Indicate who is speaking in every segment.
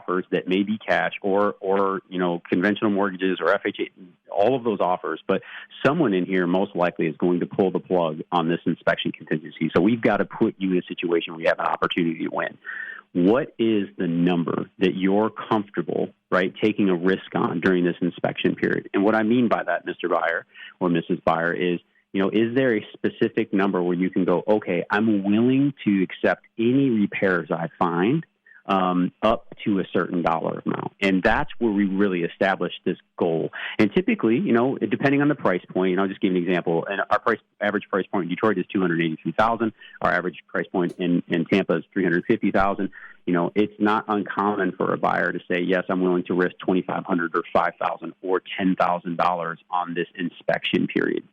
Speaker 1: offers that may be cash or conventional mortgages or FHA, all of those offers. But someone in here most likely is going to pull the plug on this inspection contingency. So we've got to put you in a situation where you have an opportunity to win. What is the number that you're comfortable, right, taking a risk on during this inspection period? And what I mean by that, Mr. Buyer or Mrs. Buyer, is is there a specific number where you can go, okay, I'm willing to accept any repairs I find up to a certain dollar amount? And that's where we really establish this goal. And typically, depending on the price point, I'll just give you an example. And our average price point in Detroit is $283,000. Our average price point in Tampa is $350,000. It's not uncommon for a buyer to say, yes, I'm willing to risk $2,500 or $5,000 or $10,000 on this inspection period.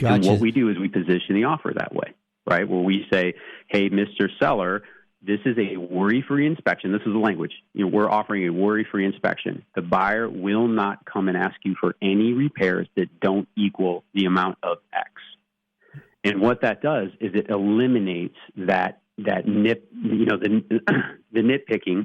Speaker 1: Gotcha. And what we do is we position the offer that way, right? Where we say, hey, Mr. Seller, this is a worry-free inspection. This is the language. We're offering a worry-free inspection. The buyer will not come and ask you for any repairs that don't equal the amount of X. And what that does is it eliminates that nip, the nitpicking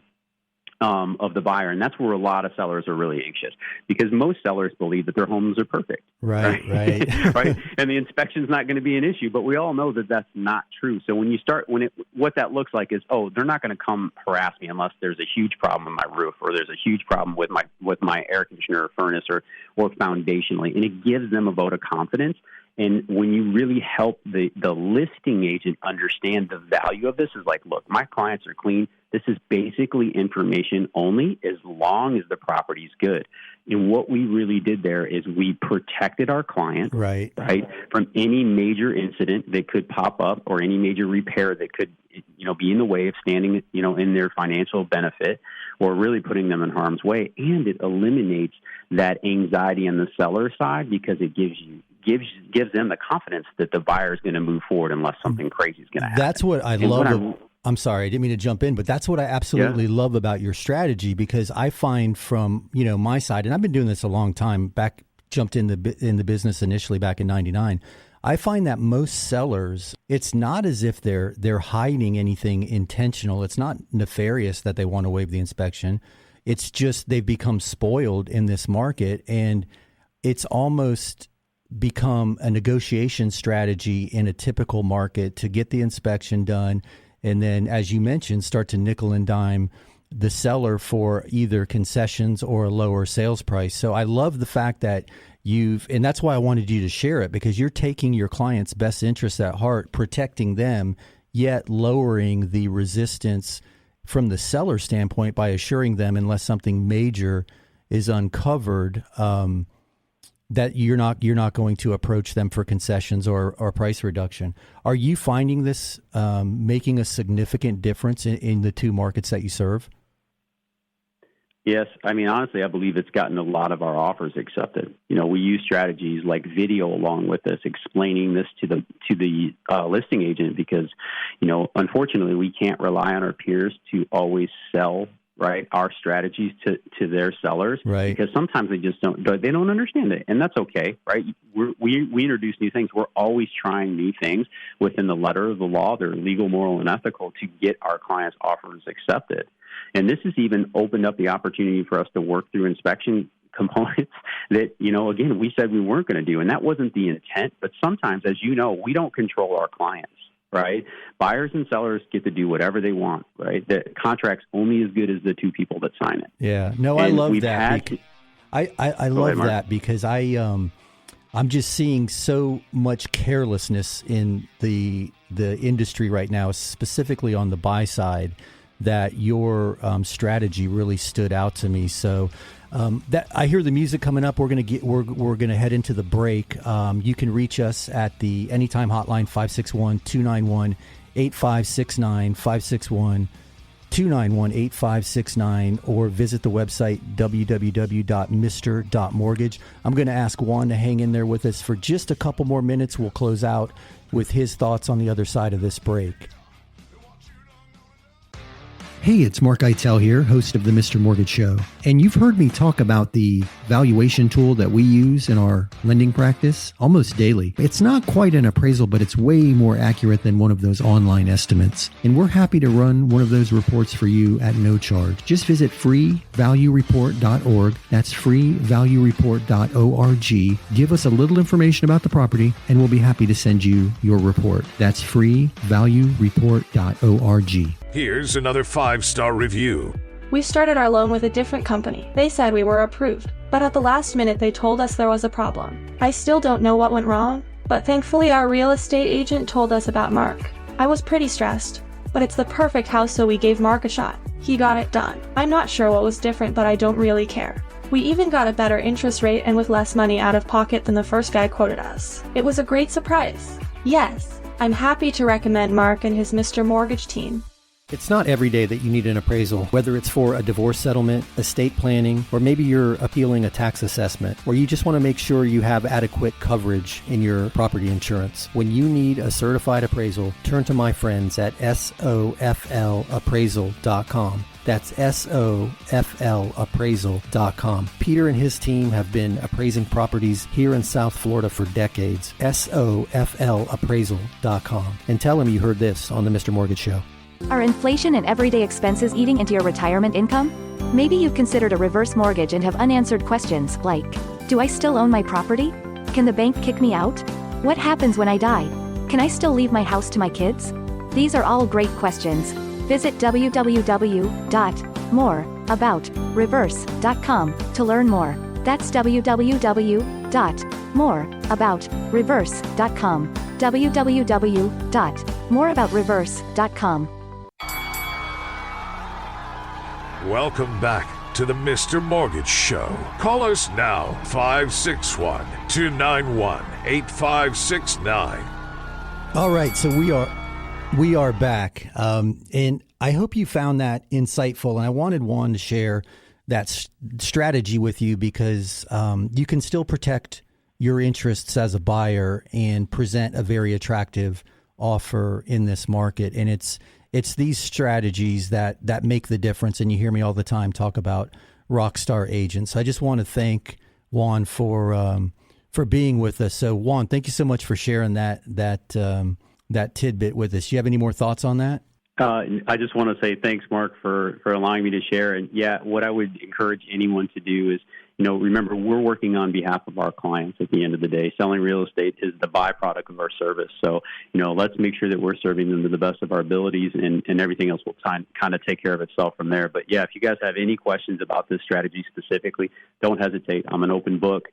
Speaker 1: of the buyer. And that's where a lot of sellers are really anxious, because most sellers believe that their homes are perfect.
Speaker 2: Right.
Speaker 1: Right. And the inspection's not going to be an issue, but we all know that that's not true. So when you start, what that looks like is, they're not going to come harass me unless there's a huge problem with my roof, or there's a huge problem with my air conditioner or furnace or foundationally. And it gives them a vote of confidence. And when you really help the listing agent understand the value of this, is like, look, my clients are clean. This is basically information only as long as the property's good. And what we really did there is we protected our client, right, from any major incident that could pop up, or any major repair that could, be in the way of standing, in their financial benefit, or really putting them in harm's way. And it eliminates that anxiety on the seller side, because it gives them the confidence that the buyer is going to move forward unless something crazy is going to happen.
Speaker 2: That's what I love. I'm sorry, I didn't mean to jump in, but that's what I absolutely love about your strategy, because I find from, my side, and I've been doing this a long time, jumped in the business initially back in 99. I find that most sellers, it's not as if they're hiding anything intentional. It's not nefarious that they want to waive the inspection. It's just they've become spoiled in this market, and it's almost become a negotiation strategy in a typical market to get the inspection done. And then, as you mentioned, start to nickel and dime the seller for either concessions or a lower sales price. So I love the fact that and that's why I wanted you to share it, because you're taking your client's best interests at heart, protecting them, yet lowering the resistance from the seller standpoint by assuring them, unless something major is uncovered, that you're not going to approach them for concessions or price reduction. Are you finding this making a significant difference in the two markets that you serve?
Speaker 1: Yes. I mean, honestly, I believe it's gotten a lot of our offers accepted. We use strategies like video along with this, explaining this to the listing agent, because, unfortunately, we can't rely on our peers to always sell our strategies to their sellers, right? Because sometimes they don't understand it, and that's okay, right? We introduce new things. We're always trying new things within the letter of the law. They're legal, moral, and ethical to get our clients' offers accepted. And this has even opened up the opportunity for us to work through inspection components that, again, we said we weren't going to do, and that wasn't the intent. But sometimes, as you know, we don't control our clients. Right? Buyers and sellers get to do whatever they want, right? The contract's only as good as the two people that sign it.
Speaker 2: Yeah. No, I love that. I love that, because I'm just seeing so much carelessness in the industry right now, specifically on the buy side, that your strategy really stood out to me. So that I hear the music coming up. We're gonna head into the break. You can reach us at the Anytime Hotline 561-291-8569, 561-291-8569, or visit the website www.mr.mortgage. I'm going to ask Juan to hang in there with us for just a couple more minutes. We'll close out with his thoughts on the other side of this break. Hey, it's Mark Eitel here, host of the Mr. Mortgage Show. And you've heard me talk about the valuation tool that we use in our lending practice almost daily. It's not quite an appraisal, but it's way more accurate than one of those online estimates. And we're happy to run one of those reports for you at no charge. Just visit freevaluereport.org. That's freevaluereport.org. Give us a little information about the property, and we'll be happy to send you your report. That's freevaluereport.org.
Speaker 3: Here's another 5-star review.
Speaker 4: We started our loan with a different company. They said we were approved, but at the last minute they told us there was a problem. I still don't know what went wrong, but thankfully our real estate agent told us about Mark. I was pretty stressed, but it's the perfect house, so we gave Mark a shot. He got it done. I'm not sure what was different, but I don't really care. We even got a better interest rate and with less money out of pocket than the first guy quoted us. It was a great surprise. Yes, I'm happy to recommend Mark and his Mr. Mortgage team.
Speaker 2: It's not every day that you need an appraisal, whether it's for a divorce settlement, estate planning, or maybe you're appealing a tax assessment, or you just want to make sure you have adequate coverage in your property insurance. When you need a certified appraisal, turn to my friends at soflappraisal.com. That's soflappraisal.com. Peter and his team have been appraising properties here in South Florida for decades. soflappraisal.com. And tell them you heard this on the Mr. Mortgage Show.
Speaker 5: Are inflation and everyday expenses eating into your retirement income? Maybe you've considered a reverse mortgage and have unanswered questions like, do I still own my property? Can the bank kick me out? What happens when I die? Can I still leave my house to my kids? These are all great questions. Visit www.moreaboutreverse.com to learn more. That's www.moreaboutreverse.com. www.moreaboutreverse.com.
Speaker 3: Welcome back to the Mr. Mortgage Show. Call us now, 561-291-8569.
Speaker 2: All right, so we are back, and I hope you found that insightful. And I wanted Juan to share that strategy with you because you can still protect your interests as a buyer and present a very attractive offer in this market. And it's these strategies that make the difference. And you hear me all the time talk about rockstar agents. I just want to thank Juan for being with us. So Juan, thank you so much for sharing that tidbit with us. Do you have any more thoughts on that?
Speaker 1: I just want to say thanks, Mark, for allowing me to share. And yeah, what I would encourage anyone to do is, remember, we're working on behalf of our clients at the end of the day. Selling real estate is the byproduct of our service. So, let's make sure that we're serving them to the best of our abilities, and everything else will kind of take care of itself from there. But yeah, if you guys have any questions about this strategy specifically, don't hesitate. I'm an open book.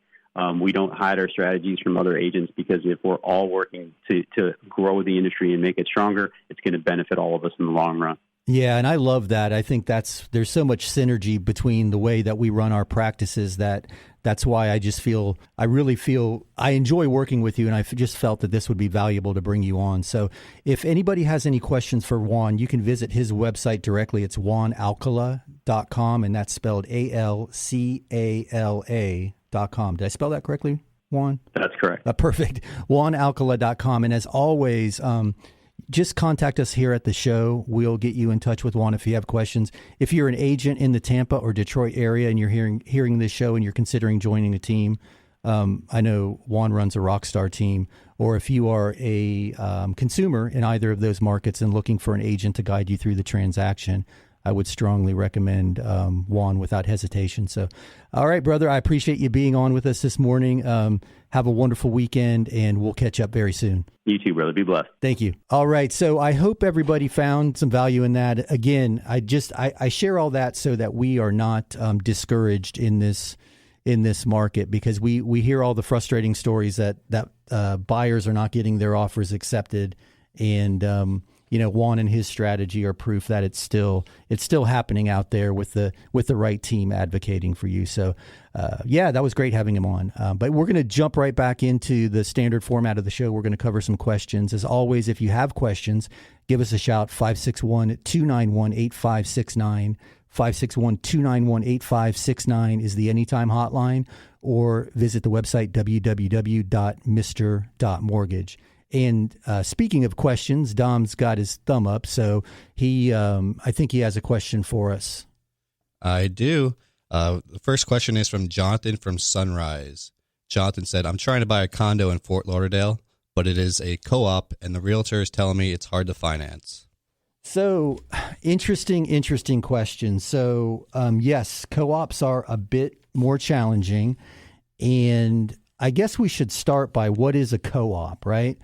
Speaker 1: We don't hide our strategies from other agents, because if we're all working to grow the industry and make it stronger, it's going to benefit all of us in the long run.
Speaker 2: Yeah, and I love that. I think there's so much synergy between the way that we run our practices that's why I really feel I enjoy working with you, and I just felt that this would be valuable to bring you on. So if anybody has any questions for Juan, you can visit his website directly. It's juanalcala.com, and that's spelled ALCALA.com. Did I spell that correctly, Juan?
Speaker 1: That's correct.
Speaker 2: Perfect. juanalcala.com. And as always, just contact us here at the show. We'll get you in touch with Juan if you have questions. If you're an agent in the Tampa or Detroit area and you're hearing this show and you're considering joining a team, I know Juan runs a Rockstar team. Or if you are a consumer in either of those markets and looking for an agent to guide you through the transaction, I would strongly recommend Juan without hesitation. So, all right, brother, I appreciate you being on with us this morning. Have a wonderful weekend, and we'll catch up very soon.
Speaker 1: You too, brother. Be blessed.
Speaker 2: Thank you. All right, so I hope everybody found some value in that. Again, I share all that so that we are not discouraged in this market, because we hear all the frustrating stories that buyers are not getting their offers accepted, and Juan and his strategy are proof that it's still happening out there with the right team advocating for you. So, that was great having him on. But we're going to jump right back into the standard format of the show. We're going to cover some questions. As always, if you have questions, give us a shout. 561-291-8569. 561-291-8569 is the Anytime hotline, or visit the website www.mr.mortgage. And speaking of questions, Dom's got his thumb up, so I think he has a question for us.
Speaker 6: I do. The first question is from Jonathan from Sunrise. Jonathan said, I'm trying to buy a condo in Fort Lauderdale, but it is a co-op, and the realtor is telling me it's hard to finance.
Speaker 2: So, interesting question. So, yes, co-ops are a bit more challenging, and I guess we should start by what is a co-op, right?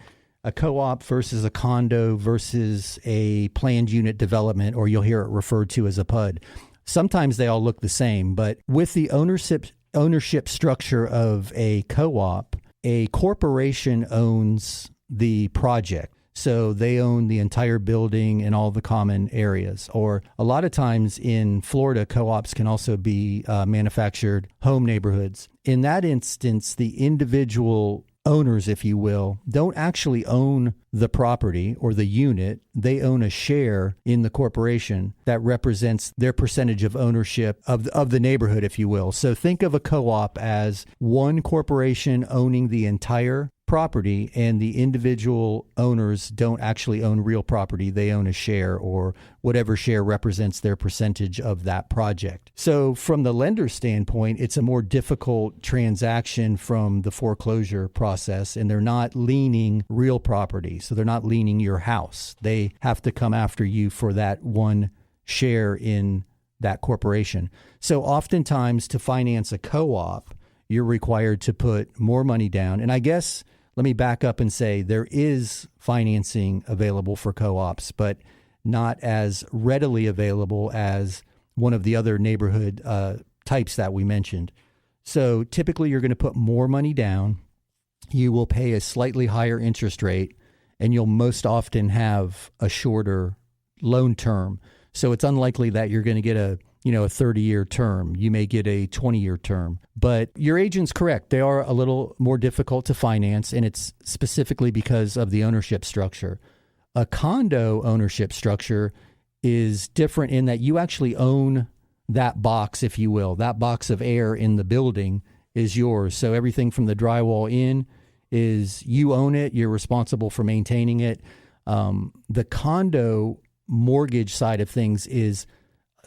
Speaker 2: A co-op versus a condo versus a planned unit development, or you'll hear it referred to as a PUD. Sometimes they all look the same, but with the ownership structure of a co-op, a corporation owns the project. So they own the entire building and all the common areas. Or a lot of times in Florida, co-ops can also be manufactured home neighborhoods. In that instance, the individual owners, if you will, don't actually own the property or the unit. They own a share in the corporation that represents their percentage of ownership of the neighborhood, if you will. So think of a co-op as one corporation owning the entire property, and the individual owners don't actually own real property. They own a share, or whatever share represents their percentage of that project. So from the lender's standpoint, it's a more difficult transaction from the foreclosure process, and they're not leaning real property. So they're not leaning your house. They have to come after you for that one share in that corporation. So oftentimes to finance a co-op, you're required to put more money down. And I guess let me back up and say there is financing available for co-ops, but not as readily available as one of the other neighborhood types that we mentioned. So typically you're going to put more money down. You will pay a slightly higher interest rate, and you'll most often have a shorter loan term. So it's unlikely that you're going to get a 30-year term. You may get a 20-year term. But your agent's correct. They are a little more difficult to finance, and it's specifically because of the ownership structure. A condo ownership structure is different in that you actually own that box, if you will. That box of air in the building is yours. So everything from the drywall in is you own it. You're responsible for maintaining it. The condo mortgage side of things is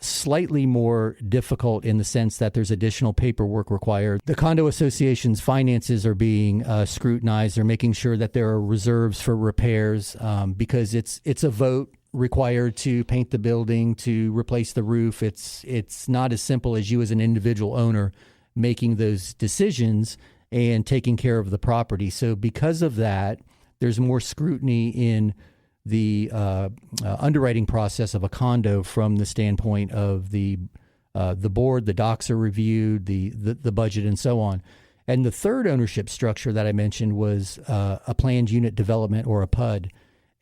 Speaker 2: slightly more difficult in the sense that there's additional paperwork required. The condo association's finances are being scrutinized. They're making sure that there are reserves for repairs because it's a vote required to paint the building, to replace the roof. It's not as simple as you as an individual owner making those decisions and taking care of the property. So because of that, there's more scrutiny in the underwriting process of a condo from the standpoint of the board. The docs are reviewed, the budget, and so on. And the third ownership structure that I mentioned was a planned unit development, or a PUD.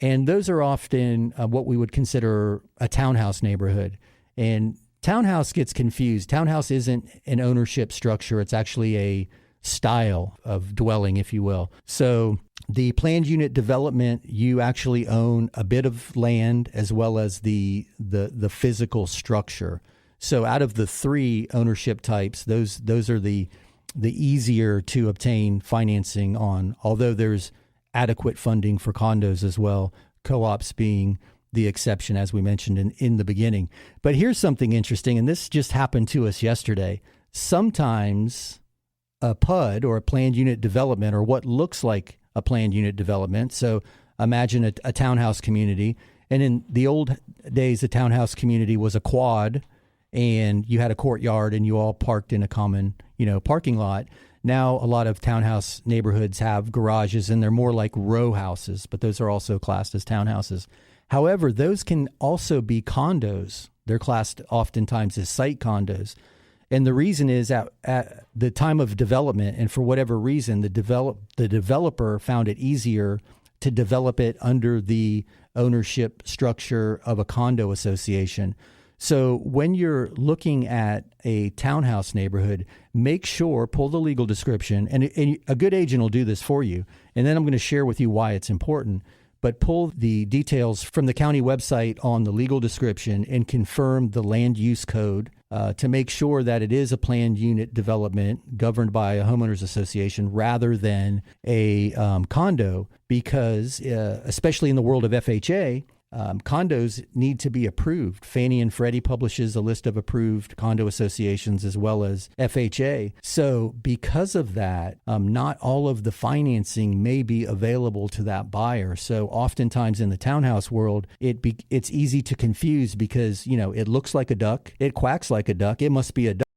Speaker 2: And those are often what we would consider a townhouse neighborhood. And townhouse gets confused. Townhouse isn't an ownership structure. It's actually a style of dwelling, if you will. So the planned unit development, you actually own a bit of land as well as the physical structure. So out of the three ownership types, those are the easier to obtain financing on, although there's adequate funding for condos as well, co-ops being the exception, as we mentioned in the beginning. But here's something interesting, and this just happened to us yesterday. Sometimes a PUD, or a planned unit development, or what looks like a planned unit development. So imagine a townhouse community. And in the old days, a townhouse community was a quad, and you had a courtyard and you all parked in a common, parking lot. Now, a lot of townhouse neighborhoods have garages, and they're more like row houses, but those are also classed as townhouses. However, those can also be condos. They're classed oftentimes as site condos. And the reason is at the time of development, and for whatever reason, the developer found it easier to develop it under the ownership structure of a condo association. So when you're looking at a townhouse neighborhood, make sure, pull the legal description, and a good agent will do this for you. And then I'm going to share with you why it's important. But pull the details from the county website on the legal description and confirm the land use code to make sure that it is a planned unit development governed by a homeowners association rather than a condo, because especially in the world of FHA, condos need to be approved. Fannie and Freddie publishes a list of approved condo associations as well as FHA. So because of that, not all of the financing may be available to that buyer. So oftentimes in the townhouse world, it's easy to confuse because, it looks like a duck, it quacks like a duck, it must be a duck.